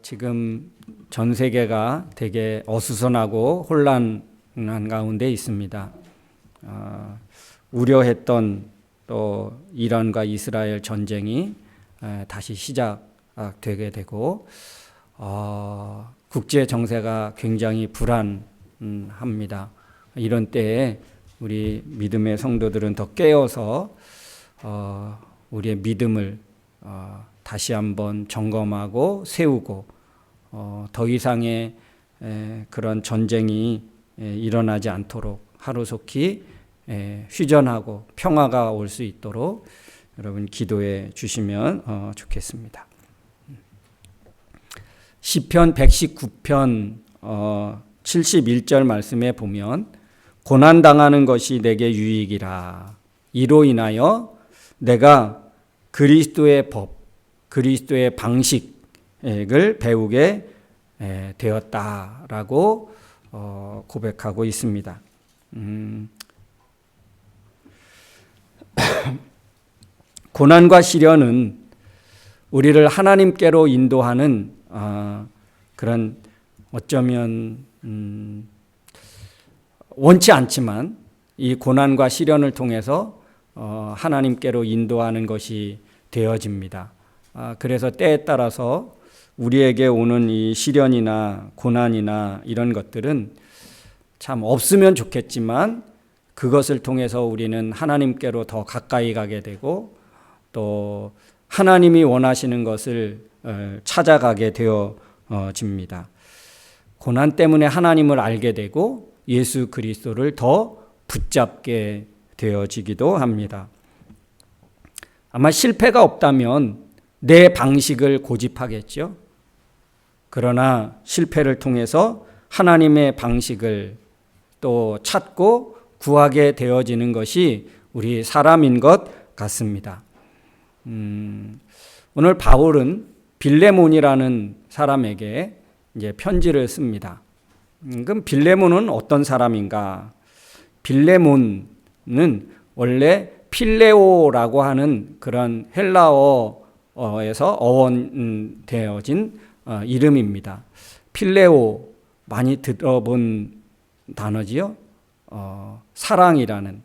지금 전 세계가 되게 어수선하고 혼란한 가운데 있습니다. 우려했던 또 이란과 이스라엘 전쟁이 다시 시작되게 되고 국제 정세가 굉장히 불안합니다. 이런 때에 우리 믿음의 성도들은 더 깨어서 우리의 믿음을 다시 한번 점검하고 세우고 더 이상의 그런 전쟁이 일어나지 않도록 하루속히 휴전하고 평화가 올 수 있도록 여러분 기도해 주시면 좋겠습니다. 시편 119편 71절 말씀에 보면 고난당하는 것이 내게 유익이라 이로 인하여 내가 그리스도의 법, 그리스도의 방식을 배우게 되었다라고 고백하고 있습니다. 고난과 시련은 우리를 하나님께로 인도하는 그런 어쩌면 원치 않지만 이 고난과 시련을 통해서 하나님께로 인도하는 것이 되어집니다. 그래서 때에 따라서 우리에게 오는 이 시련이나 고난이나 이런 것들은 참 없으면 좋겠지만 그것을 통해서 우리는 하나님께로 더 가까이 가게 되고 또 하나님이 원하시는 것을 찾아가게 되어집니다. 고난 때문에 하나님을 알게 되고 예수 그리스도를 더 붙잡게 되어지기도 합니다. 아마 실패가 없다면 내 방식을 고집하겠죠. 그러나 실패를 통해서 하나님의 방식을 또 찾고 구하게 되어지는 것이 우리 사람인 것 같습니다. 오늘 바울은 빌레몬이라는 사람에게 이제 편지를 씁니다. 그럼 빌레몬은 어떤 사람인가? 빌레몬은 원래 필레오라고 하는 그런 헬라어에서 어원되어진 이름입니다. 필레오 많이 들어본 단어지요. 사랑이라는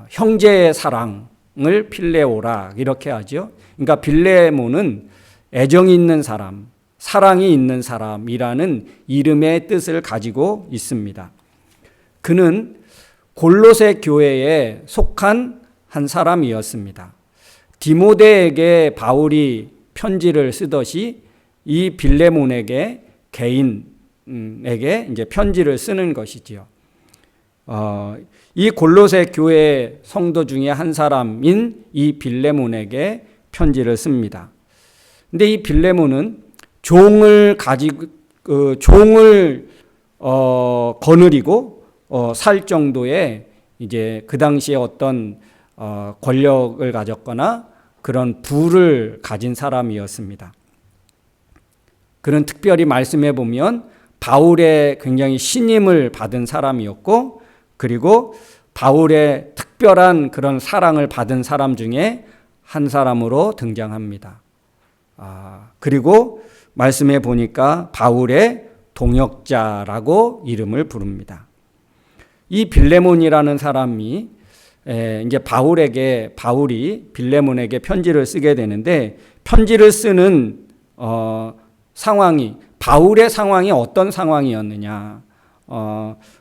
형제의 사랑을 필레오라 이렇게 하죠. 그러니까 빌레몬은 애정이 있는 사람, 사랑이 있는 사람이라는 이름의 뜻을 가지고 있습니다. 그는 골로새 교회에 속한 한 사람이었습니다. 디모데에게 바울이 편지를 쓰듯이 이 빌레몬에게 개인에게 이제 편지를 쓰는 것이지요. 이 골로새 교회 성도 중에 한 사람인 이 빌레몬에게 편지를 씁니다. 근데 이 빌레몬은 종을 거느리고 살 정도의 이제 그 당시에 어떤 권력을 가졌거나 그런 부를 가진 사람이었습니다. 그는 특별히 말씀해 보면 바울의 굉장히 신임을 받은 사람이었고 그리고 바울의 특별한 그런 사랑을 받은 사람 중에 한 사람으로 등장합니다. 그리고 말씀해 보니까 바울의 동역자라고 이름을 부릅니다. 이 빌레몬이라는 사람이 이제 바울이 빌레몬에게 편지를 쓰게 되는데 편지를 쓰는 상황이 바울의 상황이 어떤 상황이었느냐?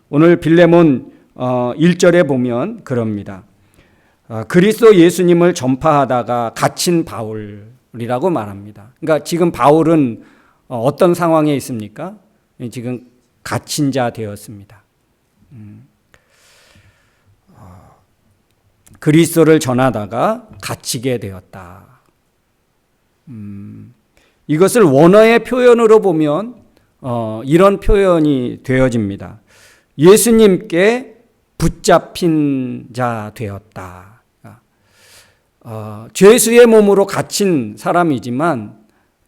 오늘 빌레몬 1절에 보면 그럽니다. 그리스도 예수님을 전파하다가 갇힌 바울이라고 말합니다. 그러니까 지금 바울은 어떤 상황에 있습니까? 지금 갇힌 자 되었습니다. 그리스도를 전하다가 갇히게 되었다. 이것을 원어의 표현으로 보면 이런 표현이 되어집니다. 예수님께 붙잡힌 자 되었다. 죄수의 몸으로 갇힌 사람이지만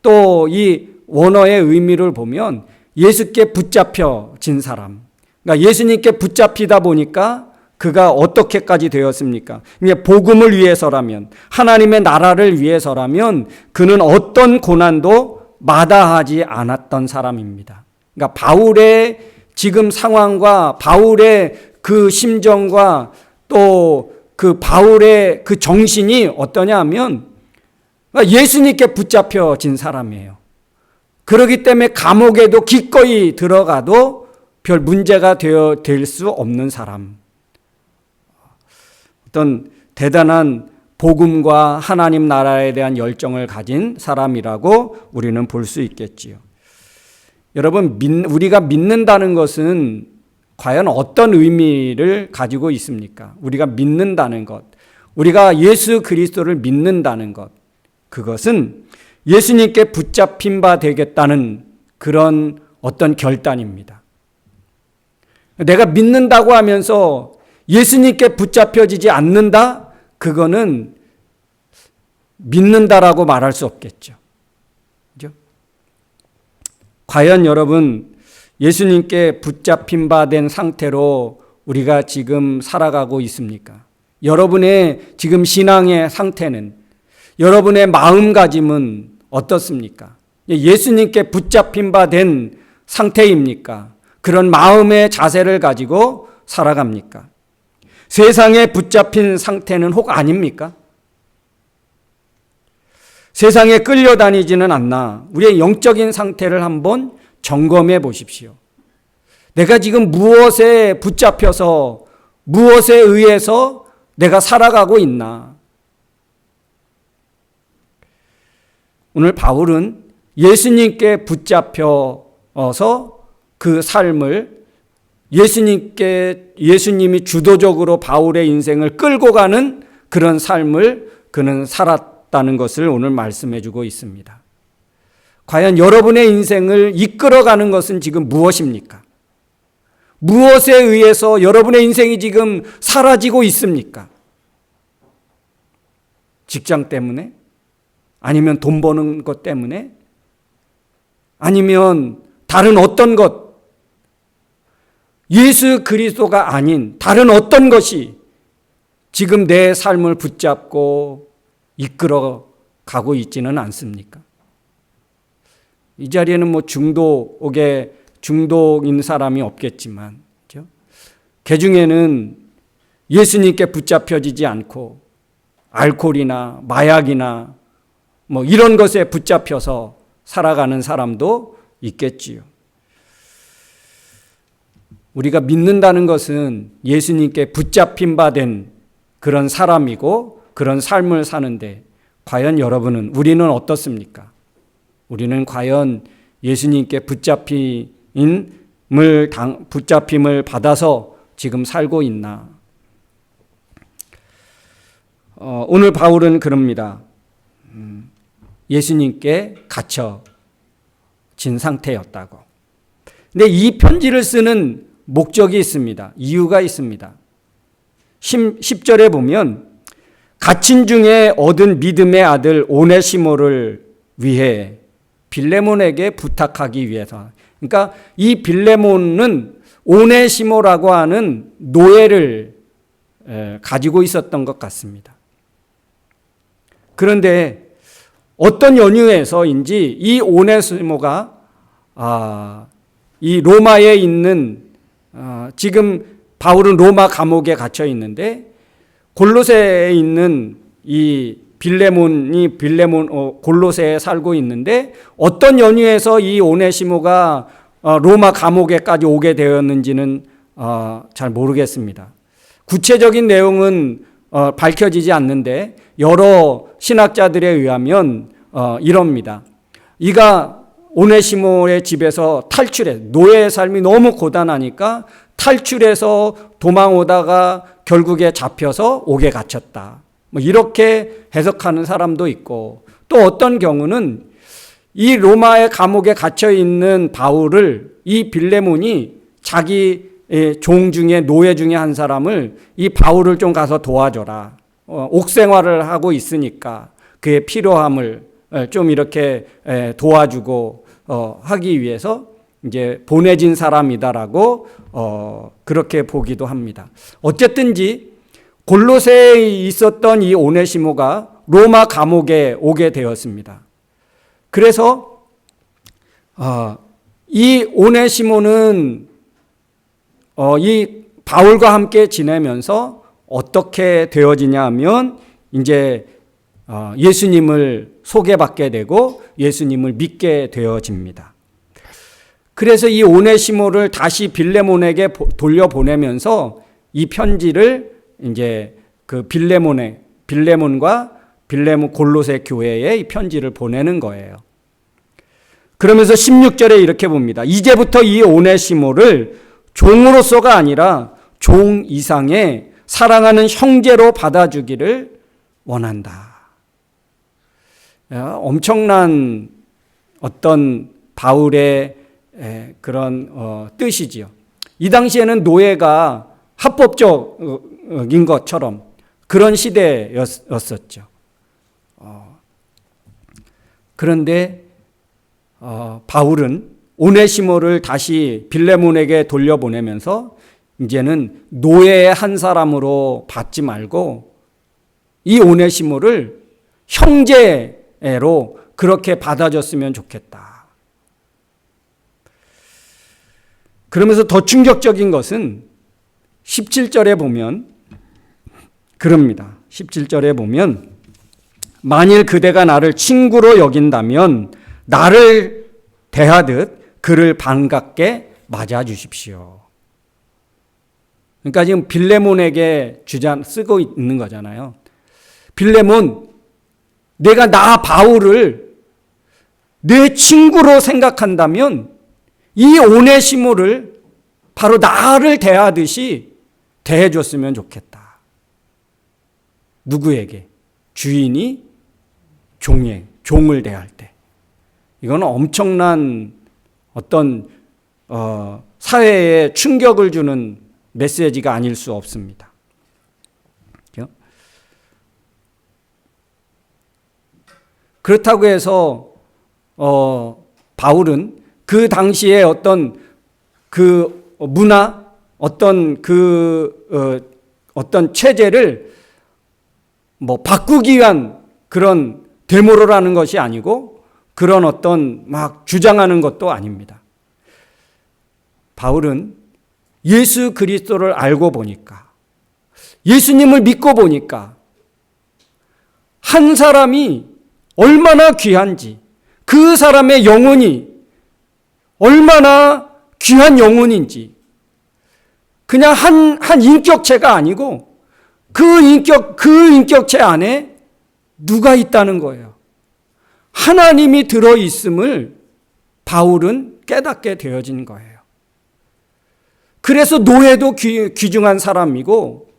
또 이 원어의 의미를 보면 예수께 붙잡혀진 사람. 그러니까 예수님께 붙잡히다 보니까 그가 어떻게까지 되었습니까? 복음을 위해서라면, 하나님의 나라를 위해서라면 그는 어떤 고난도 마다하지 않았던 사람입니다. 그러니까 바울의 지금 상황과 바울의 그 심정과 또 그 바울의 그 정신이 어떠냐 하면 예수님께 붙잡혀진 사람이에요. 그렇기 때문에 감옥에도 기꺼이 들어가도 별 문제가 될 수 없는 사람. 어떤 대단한 복음과 하나님 나라에 대한 열정을 가진 사람이라고 우리는 볼 수 있겠지요. 여러분, 우리가 믿는다는 것은 과연 어떤 의미를 가지고 있습니까? 우리가 믿는다는 것, 우리가 예수 그리스도를 믿는다는 것, 그것은 예수님께 붙잡힌 바 되겠다는 그런 어떤 결단입니다. 내가 믿는다고 하면서 예수님께 붙잡혀지지 않는다? 그거는 믿는다라고 말할 수 없겠죠. 그죠? 과연 여러분, 예수님께 붙잡힌 바 된 상태로 우리가 지금 살아가고 있습니까? 여러분의 지금 신앙의 상태는, 여러분의 마음가짐은 어떻습니까? 예수님께 붙잡힌 바 된 상태입니까? 그런 마음의 자세를 가지고 살아갑니까? 세상에 붙잡힌 상태는 혹 아닙니까? 세상에 끌려다니지는 않나 우리의 영적인 상태를 한번 점검해 보십시오. 내가 지금 무엇에 붙잡혀서 무엇에 의해서 내가 살아가고 있나? 오늘 바울은 예수님께 붙잡혀서 그 삶을 예수님이 주도적으로 바울의 인생을 끌고 가는 그런 삶을 그는 살았다는 것을 오늘 말씀해 주고 있습니다. 과연 여러분의 인생을 이끌어가는 것은 지금 무엇입니까? 무엇에 의해서 여러분의 인생이 지금 사라지고 있습니까? 직장 때문에? 아니면 돈 버는 것 때문에? 아니면 다른 어떤 것? 예수 그리스도가 아닌 다른 어떤 것이 지금 내 삶을 붙잡고 이끌어 가고 있지는 않습니까? 이 자리에는 뭐 중독인 사람이 없겠지만, 그렇죠? 그 중에는 예수님께 붙잡혀지지 않고 알코올이나 마약이나 뭐 이런 것에 붙잡혀서 살아가는 사람도 있겠지요. 우리가 믿는다는 것은 예수님께 붙잡힌 바 된 그런 사람이고 그런 삶을 사는데, 과연 여러분은, 우리는 어떻습니까? 우리는 과연 예수님께 붙잡힘을 받아서 지금 살고 있나? 오늘 바울은 그럽니다. 예수님께 갇혀진 상태였다고. 근데 이 편지를 쓰는 목적이 있습니다. 이유가 있습니다. 10절에 보면 갇힌 중에 얻은 믿음의 아들 오네시모를 위해 빌레몬에게 부탁하기 위해서. 그러니까 이 빌레몬은 오네시모라고 하는 노예를 가지고 있었던 것 같습니다. 그런데 어떤 연유에서인지 이 오네시모가 이 로마에 있는 지금 바울은 로마 감옥에 갇혀 있는데 골로새에 있는 이 빌레몬이 골로새에 살고 있는데 어떤 연유에서 이 오네시모가 로마 감옥에까지 오게 되었는지는 잘 모르겠습니다. 구체적인 내용은 밝혀지지 않는데 여러 신학자들에 의하면 이럽니다. 이가 오네시모의 집에서 노예의 삶이 너무 고단하니까 탈출해서 도망오다가 결국에 잡혀서 옥에 갇혔다. 뭐 이렇게 해석하는 사람도 있고, 또 어떤 경우는 이 로마의 감옥에 갇혀 있는 바울을 이 빌레몬이 자기 종 중에 노예 중에 한 사람을 이 바울을 좀 가서 도와줘라. 옥생활을 하고 있으니까 그의 필요함을 좀 이렇게 도와주고 하기 위해서 이제 보내진 사람이다라고 그렇게 보기도 합니다. 어쨌든지 골로새에 있었던 이 오네시모가 로마 감옥에 오게 되었습니다. 그래서 이 오네시모는 이 바울과 함께 지내면서 어떻게 되어지냐 하면 이제 예수님을 소개받게 되고 예수님을 믿게 되어집니다. 그래서 이 오네시모를 다시 빌레몬에게 돌려보내면서 이 편지를 이제 그 빌레몬과 빌레몬 골로새 교회에 이 편지를 보내는 거예요. 그러면서 16절에 이렇게 봅니다. 이제부터 이 오네시모를 종으로서가 아니라 종 이상의 사랑하는 형제로 받아주기를 원한다. 엄청난 어떤 바울의 그런 뜻이지요. 이 당시에는 노예가 합법적인 것처럼 그런 시대였었죠. 그런데 바울은 오네시모를 다시 빌레몬에게 돌려보내면서 이제는 노예의 한 사람으로 받지 말고 이 오네시모를 형제로 그렇게 받아줬으면 좋겠다. 그러면서 더 충격적인 것은 17절에 보면 그럽니다. 17절에 보면 만일 그대가 나를 친구로 여긴다면 나를 대하듯 그를 반갑게 맞아주십시오. 그러니까 지금 빌레몬에게 쓰고 있는 거잖아요. 빌레몬, 내가 나 바울을 내 친구로 생각한다면 이 오네시모를 바로 나를 대하듯이 대해줬으면 좋겠다. 누구에게? 주인이 종을 대할 때. 이건 엄청난 어떤 사회에 충격을 주는 메시지가 아닐 수 없습니다. 그렇죠? 그렇다고 해서 바울은 그 당시에 어떤 그 문화, 어떤 어떤 체제를 바꾸기 위한 그런 데모를 하는 것이 아니고 그런 어떤 막 주장하는 것도 아닙니다. 바울은 예수 그리스도를 알고 보니까, 예수님을 믿고 보니까 한 사람이 얼마나 귀한지, 그 사람의 영혼이 얼마나 귀한 영혼인지, 그냥 한 인격체가 아니고 그 인격체 안에 누가 있다는 거예요. 하나님이 들어있음을 바울은 깨닫게 되어진 거예요. 그래서 노예도 귀중한 사람이고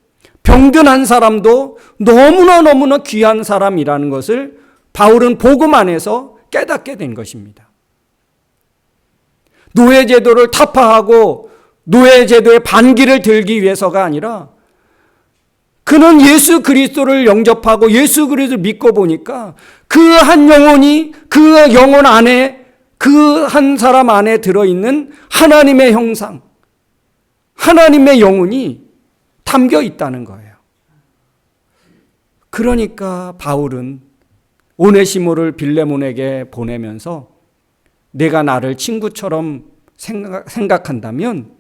병든 한 사람도 너무나 귀한 사람이라는 것을 바울은 복음 안에서 깨닫게 된 것입니다. 노예제도를 타파하고 노예제도의 반기를 들기 위해서가 아니라 그는 예수 그리스도를 영접하고 예수 그리스도를 믿고 보니까 그 한 영혼이 그 영혼 안에 그 한 사람 안에 들어있는 하나님의 형상, 하나님의 영혼이 담겨 있다는 거예요. 그러니까 바울은 오네시모를 빌레몬에게 보내면서 내가 나를 친구처럼 생각한다면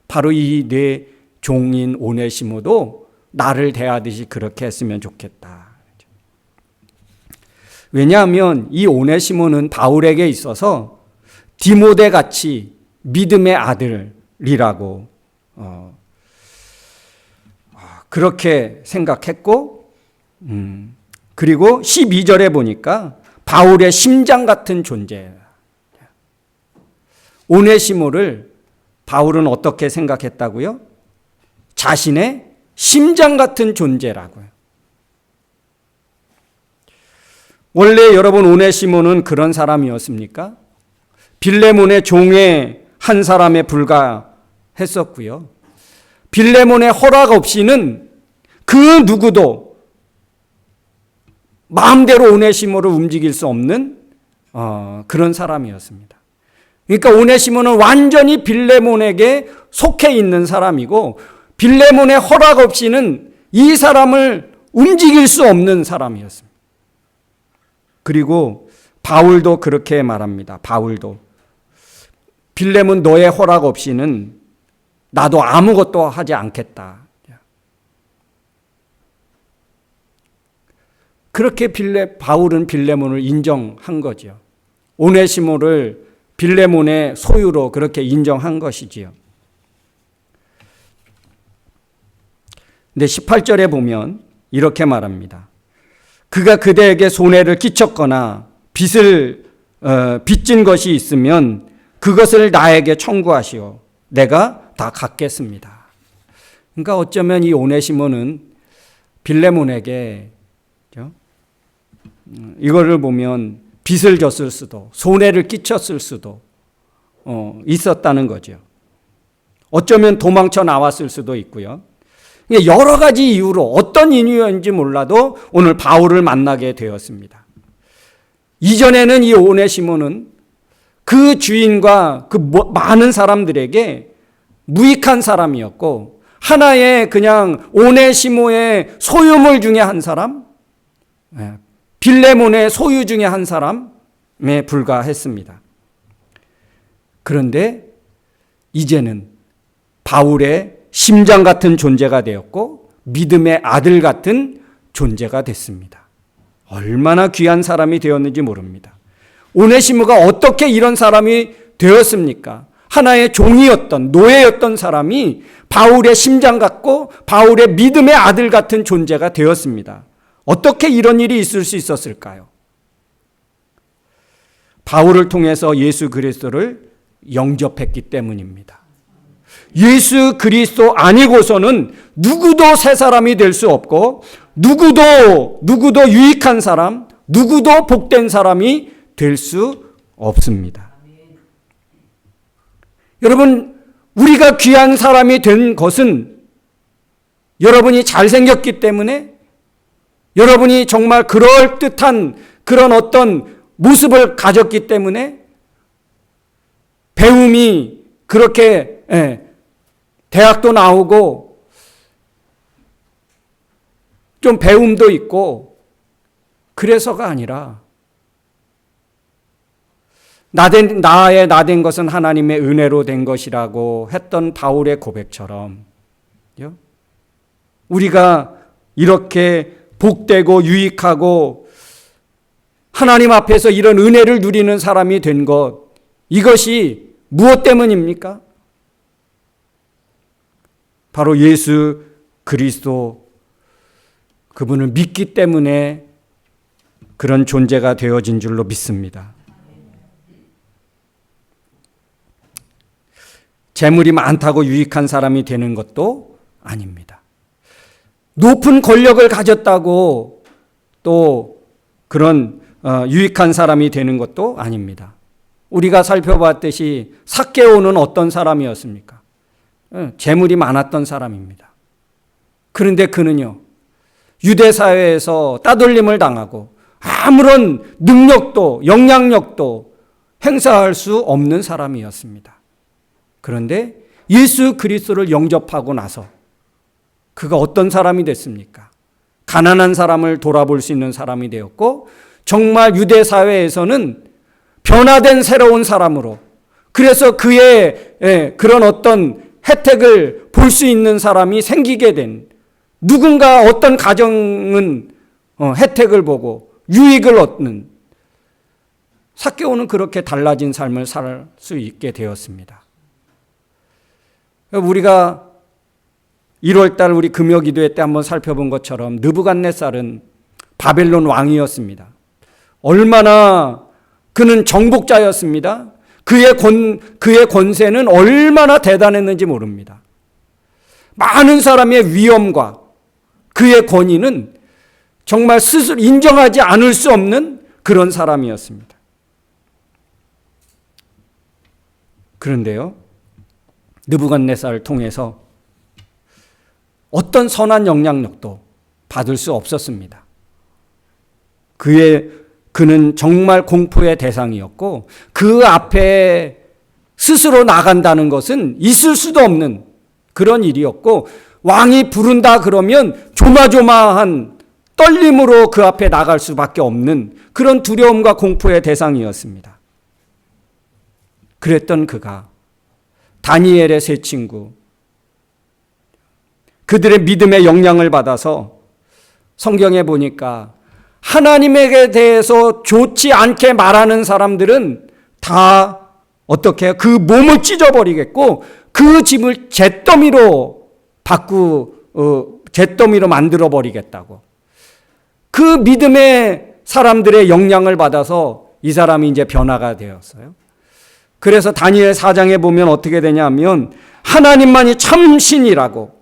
바로 이 내 종인 오네시모도 나를 대하듯이 그렇게 했으면 좋겠다. 왜냐하면 이 오네시모는 바울에게 있어서 디모데 같이 믿음의 아들이라고 그렇게 생각했고, 그리고 12절에 보니까 바울의 심장 같은 존재. 오네시모를 바울은 어떻게 생각했다고요? 자신의 심장 같은 존재라고요. 원래 여러분 오네시모는 그런 사람이었습니까? 빌레몬의 종의 한 사람에 불과했었고요. 빌레몬의 허락 없이는 그 누구도 마음대로 오네시모를 움직일 수 없는 그런 사람이었습니다. 그러니까 오네시모는 완전히 빌레몬에게 속해 있는 사람이고 빌레몬의 허락 없이는 이 사람을 움직일 수 없는 사람이었습니다. 그리고 바울도 그렇게 말합니다. 바울도 빌레몬 너의 허락 없이는 나도 아무것도 하지 않겠다. 그렇게 바울은 빌레몬을 인정한 거죠. 오네시모를 빌레몬의 소유로 그렇게 인정한 것이지요. 근데 18절에 보면 이렇게 말합니다. 그가 그대에게 손해를 끼쳤거나 빚진 것이 있으면 그것을 나에게 청구하시오. 내가 다 갚겠습니다. 그러니까 어쩌면 이 오네시모는 빌레몬에게 이거를 보면 빚을 졌을 수도, 손해를 끼쳤을 수도 있었다는 거죠. 어쩌면 도망쳐 나왔을 수도 있고요. 여러 가지 이유로 어떤 이유인지 몰라도 오늘 바울을 만나게 되었습니다. 이전에는 이 오네시모는 그 주인과 그 많은 사람들에게 무익한 사람이었고 하나의 그냥 오네시모의 소유물 중에 한 사람, 빌레몬의 소유 중에 한 사람에 불과했습니다. 그런데 이제는 바울의 심장 같은 존재가 되었고 믿음의 아들 같은 존재가 됐습니다. 얼마나 귀한 사람이 되었는지 모릅니다. 오네시모가 어떻게 이런 사람이 되었습니까? 하나의 종이었던, 노예였던 사람이 바울의 심장 같고 바울의 믿음의 아들 같은 존재가 되었습니다. 어떻게 이런 일이 있을 수 있었을까요? 바울을 통해서 예수 그리스도를 영접했기 때문입니다. 예수 그리스도 아니고서는 누구도 새 사람이 될 수 없고 누구도 유익한 사람, 누구도 복된 사람이 될 수 없습니다. 여러분, 우리가 귀한 사람이 된 것은 여러분이 잘생겼기 때문에, 여러분이 정말 그럴듯한 그런 어떤 모습을 가졌기 때문에, 배움이 그렇게 대학도 나오고 좀 배움도 있고 그래서가 아니라 나된 것은 하나님의 은혜로 된 것이라고 했던 바울의 고백처럼 우리가 이렇게 복되고 유익하고 하나님 앞에서 이런 은혜를 누리는 사람이 된 것, 이것이 무엇 때문입니까? 바로 예수 그리스도, 그분을 믿기 때문에 그런 존재가 되어진 줄로 믿습니다. 재물이 많다고 유익한 사람이 되는 것도 아닙니다. 높은 권력을 가졌다고 또 그런 유익한 사람이 되는 것도 아닙니다. 우리가 살펴봤듯이 삭개오는 어떤 사람이었습니까? 재물이 많았던 사람입니다. 그런데 그는요, 유대 사회에서 따돌림을 당하고 아무런 능력도 영향력도 행사할 수 없는 사람이었습니다. 그런데 예수 그리스도를 영접하고 나서 그가 어떤 사람이 됐습니까? 가난한 사람을 돌아볼 수 있는 사람이 되었고, 정말 유대 사회에서는 변화된 새로운 사람으로, 그래서 그의 그런 어떤 혜택을 볼 수 있는 사람이 생기게 된, 누군가 어떤 가정은 혜택을 보고 유익을 얻는, 삭개오는 그렇게 달라진 삶을 살 수 있게 되었습니다. 우리가 1월달 우리 금요기도회 때 한번 살펴본 것처럼 느부갓네살은 바벨론 왕이었습니다. 얼마나 그는 정복자였습니다. 그의 권세는 얼마나 대단했는지 모릅니다. 많은 사람의 위엄과 그의 권위는 정말 스스로 인정하지 않을 수 없는 그런 사람이었습니다. 그런데요, 느부갓네살을 통해서 어떤 선한 영향력도 받을 수 없었습니다. 그는 정말 공포의 대상이었고, 그 앞에 스스로 나간다는 것은 있을 수도 없는 그런 일이었고, 왕이 부른다 그러면 조마조마한 떨림으로 그 앞에 나갈 수밖에 없는 그런 두려움과 공포의 대상이었습니다. 그랬던 그가 다니엘의 세 친구, 그들의 믿음의 영향을 받아서 성경에 보니까 하나님에게 대해서 좋지 않게 말하는 사람들은 다 어떻게 해요? 그 몸을 찢어버리겠고 그 집을 잿더미로 잿더미로 만들어 버리겠다고. 그 믿음의 사람들의 영향을 받아서 이 사람이 이제 변화가 되었어요. 그래서 다니엘 4장에 보면 어떻게 되냐면 하나님만이 참 신이라고,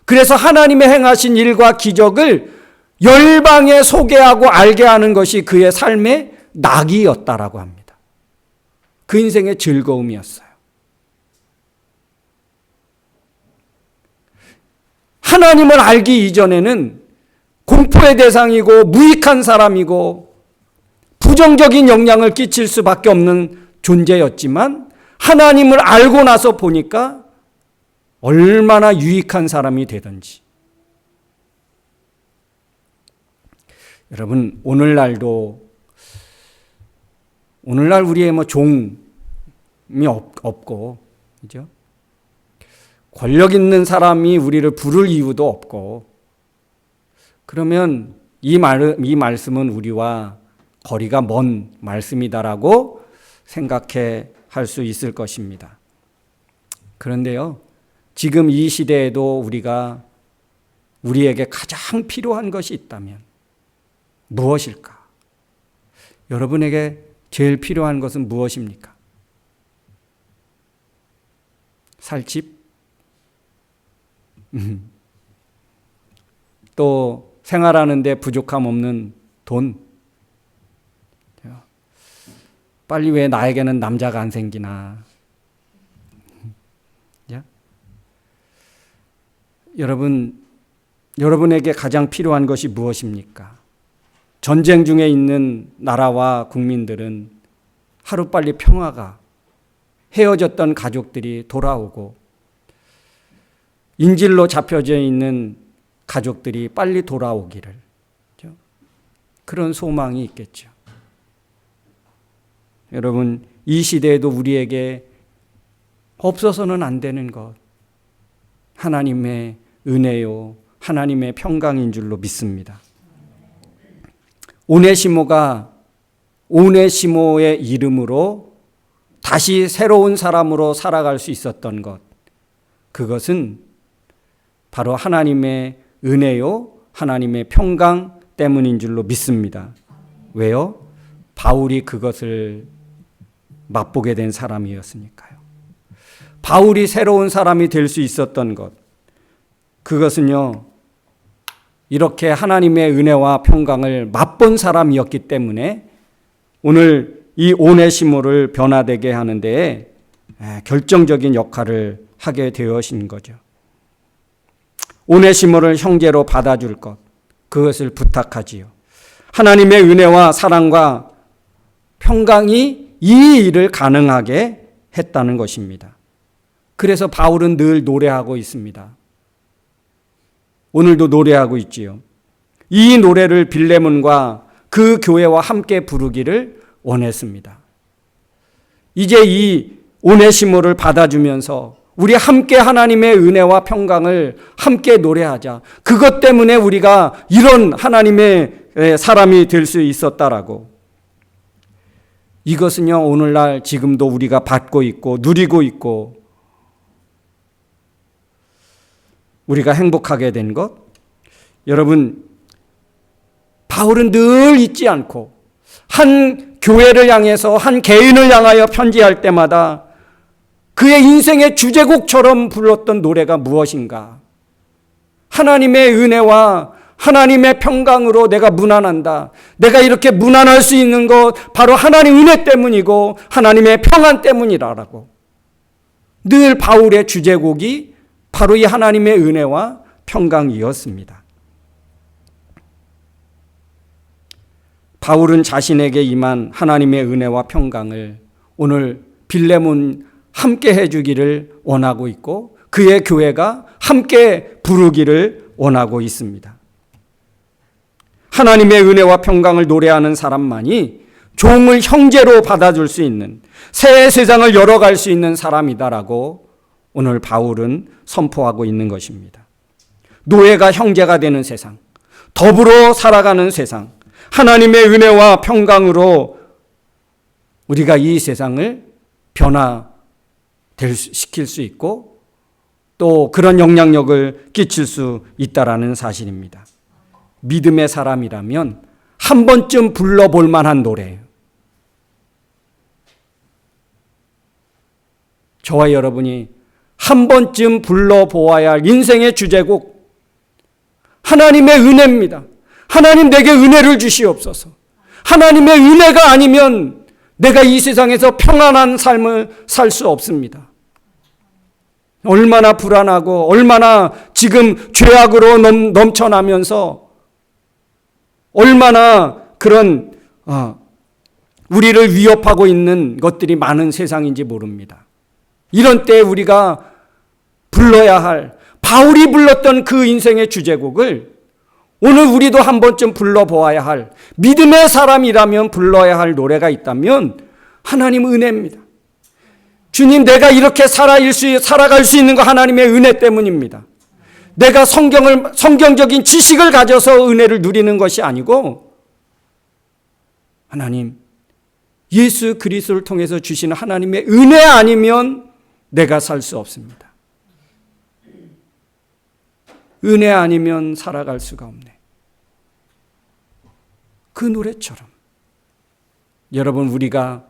그래서 하나님의 행하신 일과 기적을 열방에 소개하고 알게 하는 것이 그의 삶의 낙이었다라고 합니다. 그 인생의 즐거움이었어요. 하나님을 알기 이전에는 공포의 대상이고 무익한 사람이고 부정적인 영향을 끼칠 수밖에 없는 존재였지만 하나님을 알고 나서 보니까 얼마나 유익한 사람이 되든지. 여러분, 오늘날 우리의 종이 없고, 그죠? 권력 있는 사람이 우리를 부를 이유도 없고, 그러면 이 말씀은 우리와 거리가 먼 말씀이다라고 생각해 할 수 있을 것입니다. 그런데요, 지금 이 시대에도 우리에게 가장 필요한 것이 있다면 무엇일까? 여러분에게 제일 필요한 것은 무엇입니까? 살 집? 또 생활하는데 부족함 없는 돈? 빨리 왜 나에게는 남자가 안 생기나? 여러분에게 가장 필요한 것이 무엇입니까? 전쟁 중에 있는 나라와 국민들은 하루빨리 평화가, 헤어졌던 가족들이 돌아오고 인질로 잡혀져 있는 가족들이 빨리 돌아오기를, 그런 소망이 있겠죠. 여러분, 이 시대에도 우리에게 없어서는 안 되는 것, 하나님의 은혜요, 하나님의 평강인 줄로 믿습니다. 오네시모의 이름으로 다시 새로운 사람으로 살아갈 수 있었던 것, 그것은 바로 하나님의 은혜요, 하나님의 평강 때문인 줄로 믿습니다. 왜요? 바울이 그것을 맛보게 된 사람이었으니까요. 바울이 새로운 사람이 될 수 있었던 것, 그것은요, 이렇게 하나님의 은혜와 평강을 맛본 사람이었기 때문에 오늘 이 오네시모를 변화되게 하는 데에 결정적인 역할을 하게 되어진 거죠. 오네시모를 형제로 받아줄 것, 그것을 부탁하지요. 하나님의 은혜와 사랑과 평강이 이 일을 가능하게 했다는 것입니다. 그래서 바울은 늘 노래하고 있습니다. 오늘도 노래하고 있지요. 이 노래를 빌레몬과 그 교회와 함께 부르기를 원했습니다. 이제 이 오네시모를 받아주면서 우리 함께 하나님의 은혜와 평강을 함께 노래하자. 그것 때문에 우리가 이런 하나님의 사람이 될 수 있었다라고. 이것은요, 오늘날 지금도 우리가 받고 있고 누리고 있고 우리가 행복하게 된 것. 여러분, 바울은 늘 잊지 않고 한 교회를 향해서, 한 개인을 향하여 편지할 때마다 그의 인생의 주제곡처럼 불렀던 노래가 무엇인가? 하나님의 은혜와 하나님의 평강으로 내가 무난한다. 내가 이렇게 무난할 수 있는 것 바로 하나님의 은혜 때문이고 하나님의 평안 때문이라고. 늘 바울의 주제곡이 바로 이 하나님의 은혜와 평강이었습니다. 바울은 자신에게 임한 하나님의 은혜와 평강을 오늘 빌레몬 함께 해주기를 원하고 있고 그의 교회가 함께 부르기를 원하고 있습니다. 하나님의 은혜와 평강을 노래하는 사람만이 종을 형제로 받아줄 수 있는, 새 세상을 열어갈 수 있는 사람이다라고 오늘 바울은 선포하고 있는 것입니다. 노예가 형제가 되는 세상, 더불어 살아가는 세상, 하나님의 은혜와 평강으로 우리가 이 세상을 변화시킬 수 있고 또 그런 영향력을 끼칠 수 있다라는 사실입니다. 믿음의 사람이라면 한 번쯤 불러볼 만한 노래예요. 저와 여러분이 한 번쯤 불러보아야 할 인생의 주제곡, 하나님의 은혜입니다. 하나님 내게 은혜를 주시옵소서. 하나님의 은혜가 아니면 내가 이 세상에서 평안한 삶을 살 수 없습니다. 얼마나 불안하고 얼마나 지금 죄악으로 넘쳐나면서 얼마나 그런 우리를 위협하고 있는 것들이 많은 세상인지 모릅니다. 이런 때에 우리가 불러야 할, 바울이 불렀던 그 인생의 주제곡을 오늘 우리도 한 번쯤 불러보아야 할, 믿음의 사람이라면 불러야 할 노래가 있다면 하나님 은혜입니다. 주님, 내가 이렇게 살아갈 수 있는 거 하나님의 은혜 때문입니다. 내가 성경적인 지식을 가져서 은혜를 누리는 것이 아니고 하나님, 예수 그리스도를 통해서 주시는 하나님의 은혜 아니면 내가 살 수 없습니다. 은혜 아니면 살아갈 수가 없네. 그 노래처럼 여러분, 우리가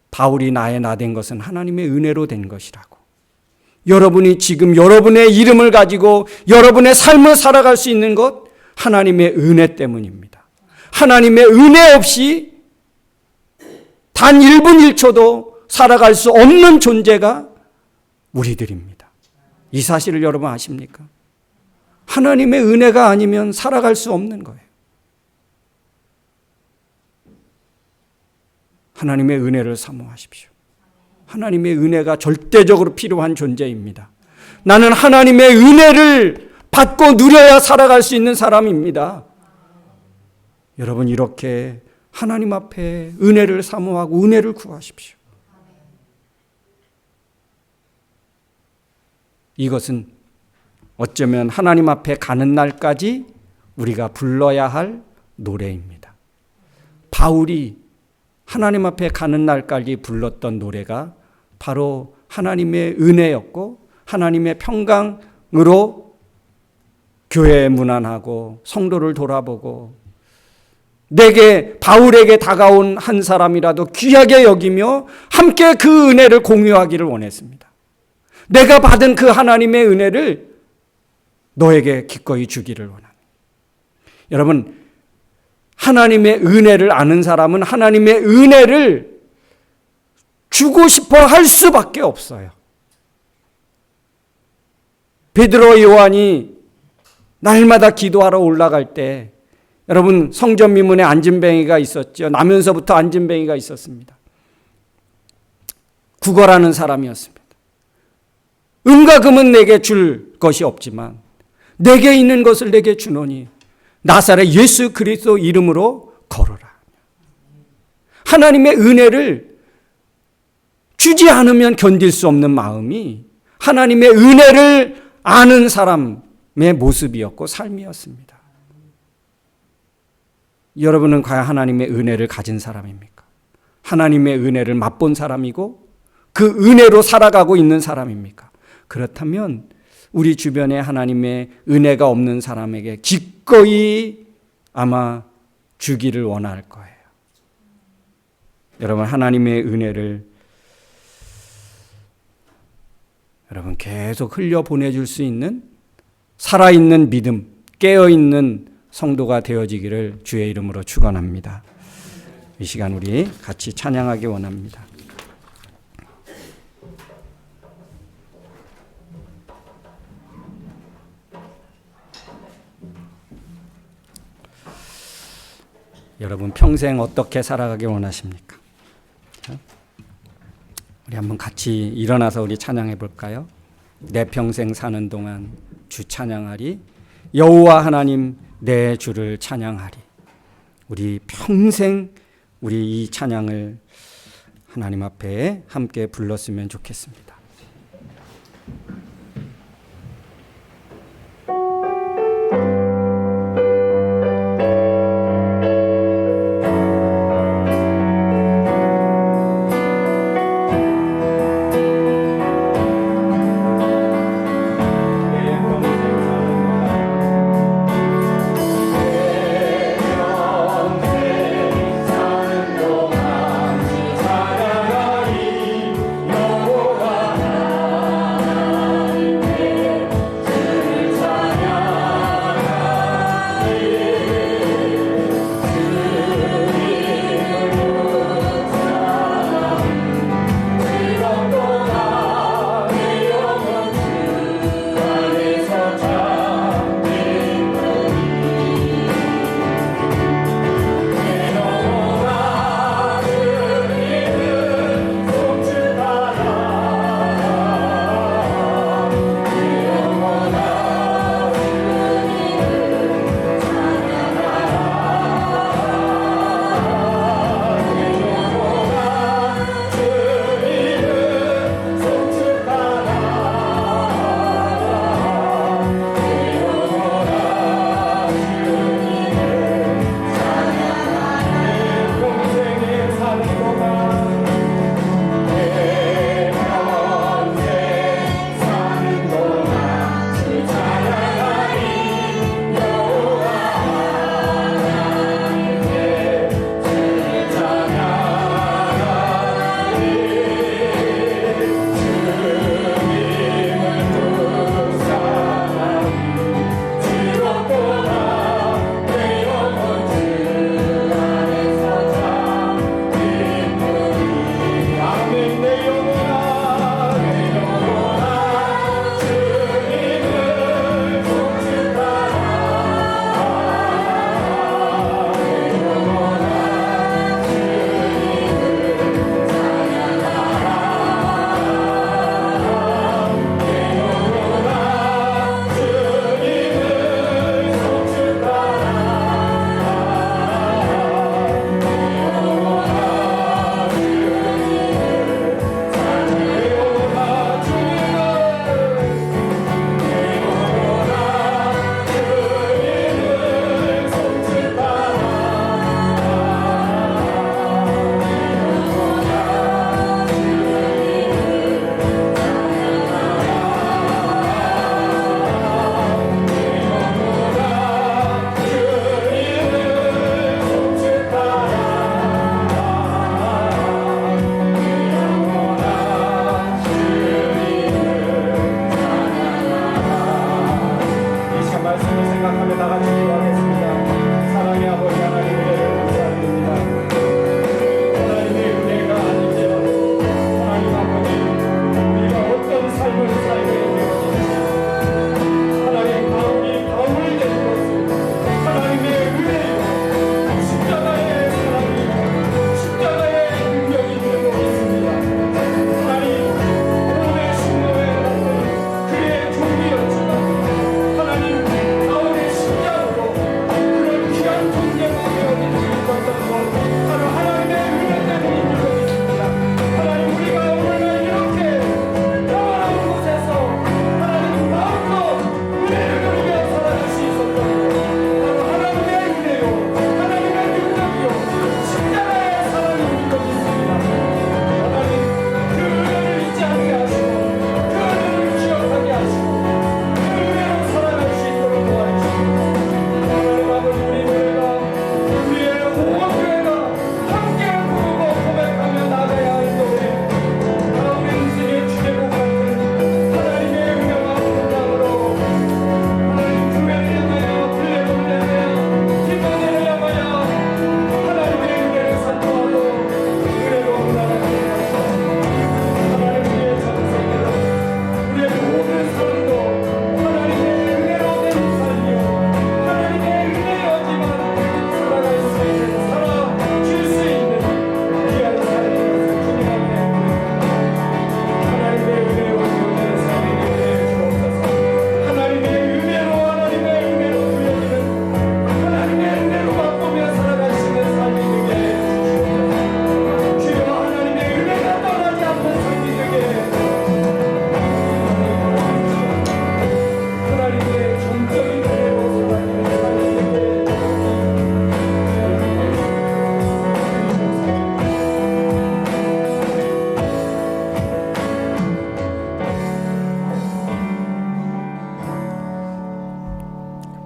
바울이 나의 나 된 것은 하나님의 은혜로 된 것이라고, 여러분이 지금 여러분의 이름을 가지고 여러분의 삶을 살아갈 수 있는 것 하나님의 은혜 때문입니다. 하나님의 은혜 없이 단 1분 1초도 살아갈 수 없는 존재가 우리들입니다. 이 사실을 여러분 아십니까? 하나님의 은혜가 아니면 살아갈 수 없는 거예요. 하나님의 은혜를 사모하십시오. 하나님의 은혜가 절대적으로 필요한 존재입니다. 나는 하나님의 은혜를 받고 누려야 살아갈 수 있는 사람입니다. 여러분, 이렇게 하나님 앞에 은혜를 사모하고 은혜를 구하십시오. 이것은 어쩌면 하나님 앞에 가는 날까지 우리가 불러야 할 노래입니다. 바울이 하나님 앞에 가는 날까지 불렀던 노래가 바로 하나님의 은혜였고, 하나님의 평강으로 교회에 문안하고 성도를 돌아보고 바울에게 다가온 한 사람이라도 귀하게 여기며 함께 그 은혜를 공유하기를 원했습니다. 내가 받은 그 하나님의 은혜를 너에게 기꺼이 주기를 원합니다. 여러분, 하나님의 은혜를 아는 사람은 하나님의 은혜를 주고 싶어 할 수밖에 없어요. 베드로, 요한이 날마다 기도하러 올라갈 때 여러분, 성전 미문에 안진뱅이가 있었죠. 나면서부터 안진뱅이가 있었습니다. 구걸하는 사람이었습니다. 은과 금은 내게 줄 것이 없지만 내게 있는 것을 내게 주노니 나사렛 예수 그리스도 이름으로 걸어라. 하나님의 은혜를 주지 않으면 견딜 수 없는 마음이 하나님의 은혜를 아는 사람의 모습이었고 삶이었습니다. 여러분은 과연 하나님의 은혜를 가진 사람입니까? 하나님의 은혜를 맛본 사람이고 그 은혜로 살아가고 있는 사람입니까? 그렇다면 우리 주변에 하나님의 은혜가 없는 사람에게 기꺼이 아마 주기를 원할 거예요. 여러분, 하나님의 은혜를 여러분 계속 흘려보내줄 수 있는 살아있는 믿음, 깨어있는 성도가 되어지기를 주의 이름으로 축원합니다. 이 시간 우리 같이 찬양하기 원합니다. 여러분, 평생 어떻게 살아가기 원하십니까? 우리 한번 같이 일어나서 우리 찬양해 볼까요? 내 평생 사는 동안 주 찬양하리, 여호와 하나님 내 주를 찬양하리. 우리 평생 우리 이 찬양을 하나님 앞에 함께 불렀으면 좋겠습니다. 사랑하리 여호와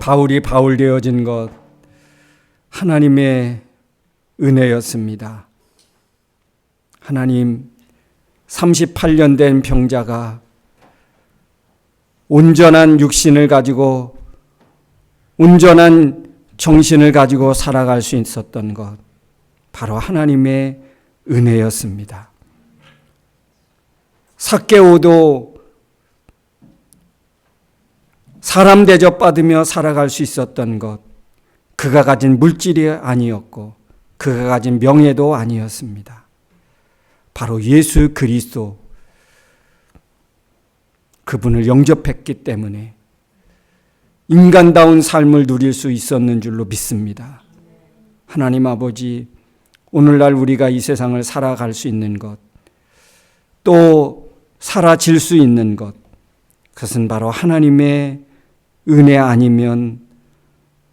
바울이 바울 되어진 것 하나님의 은혜였습니다. 하나님, 38년 된 병자가 온전한 육신을 가지고 온전한 정신을 가지고 살아갈 수 있었던 것, 바로 하나님의 은혜였습니다. 삭개오도 사람 대접받으며 살아갈 수 있었던 것, 그가 가진 물질이 아니었고 그가 가진 명예도 아니었습니다. 바로 예수 그리스도, 그분을 영접했기 때문에 인간다운 삶을 누릴 수 있었는 줄로 믿습니다. 하나님 아버지, 오늘날 우리가 이 세상을 살아갈 수 있는 것, 또 사라질 수 있는 것, 그것은 바로 하나님의 은혜 아니면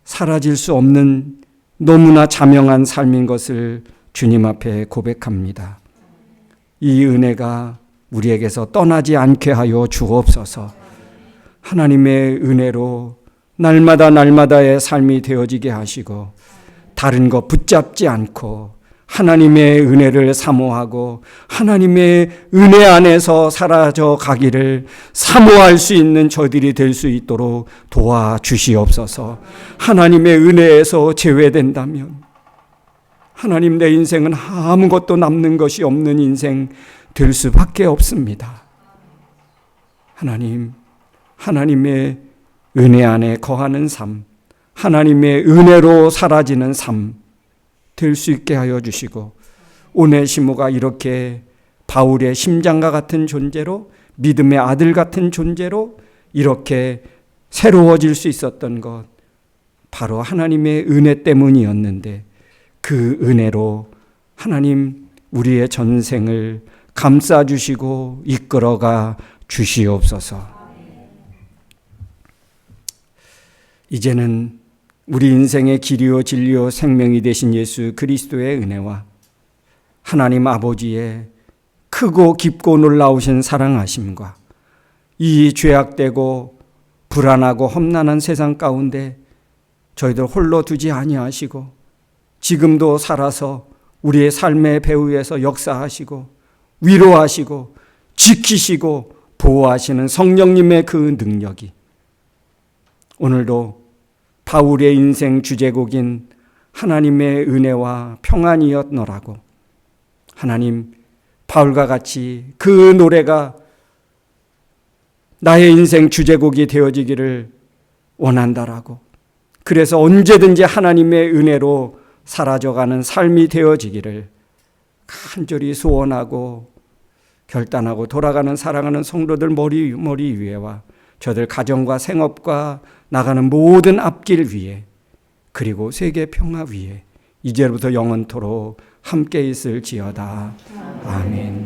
사라질 수 없는 너무나 자명한 삶인 것을 주님 앞에 고백합니다. 이 은혜가 우리에게서 떠나지 않게 하여 주옵소서. 하나님의 은혜로 날마다의 삶이 되어지게 하시고 다른 것 붙잡지 않고 하나님의 은혜를 사모하고 하나님의 은혜 안에서 사라져 가기를 사모할 수 있는 저들이 될 수 있도록 도와주시옵소서. 하나님의 은혜에서 제외된다면 하나님, 내 인생은 아무것도 남는 것이 없는 인생 될 수밖에 없습니다. 하나님, 하나님의 은혜 안에 거하는 삶, 하나님의 은혜로 사라지는 삶 될 수 있게 하여 주시고, 오네시모가 이렇게 바울의 심장과 같은 존재로, 믿음의 아들 같은 존재로 이렇게 새로워질 수 있었던 것, 바로 하나님의 은혜 때문이었는데, 그 은혜로 하나님 우리의 전생을 감싸주시고 이끌어가 주시옵소서. 이제는 우리 인생의 길이요 진리요 생명이 되신 예수 그리스도의 은혜와 하나님 아버지의 크고 깊고 놀라우신 사랑하심과 이 죄악되고 불안하고 험난한 세상 가운데 저희들 홀로 두지 아니하시고 지금도 살아서 우리의 삶의 배후에서 역사하시고 위로하시고 지키시고 보호하시는 성령님의 그 능력이 오늘도 바울의 인생 주제곡인 하나님의 은혜와 평안이었노라고, 하나님, 바울과 같이 그 노래가 나의 인생 주제곡이 되어지기를 원한다라고, 그래서 언제든지 하나님의 은혜로 사라져가는 삶이 되어지기를 간절히 소원하고 결단하고 돌아가는 사랑하는 성도들 머리 위에와 저들 가정과 생업과 나가는 모든 앞길 위에, 그리고 세계 평화 위에 이제부터 영원토록 함께 있을지어다. 아멘.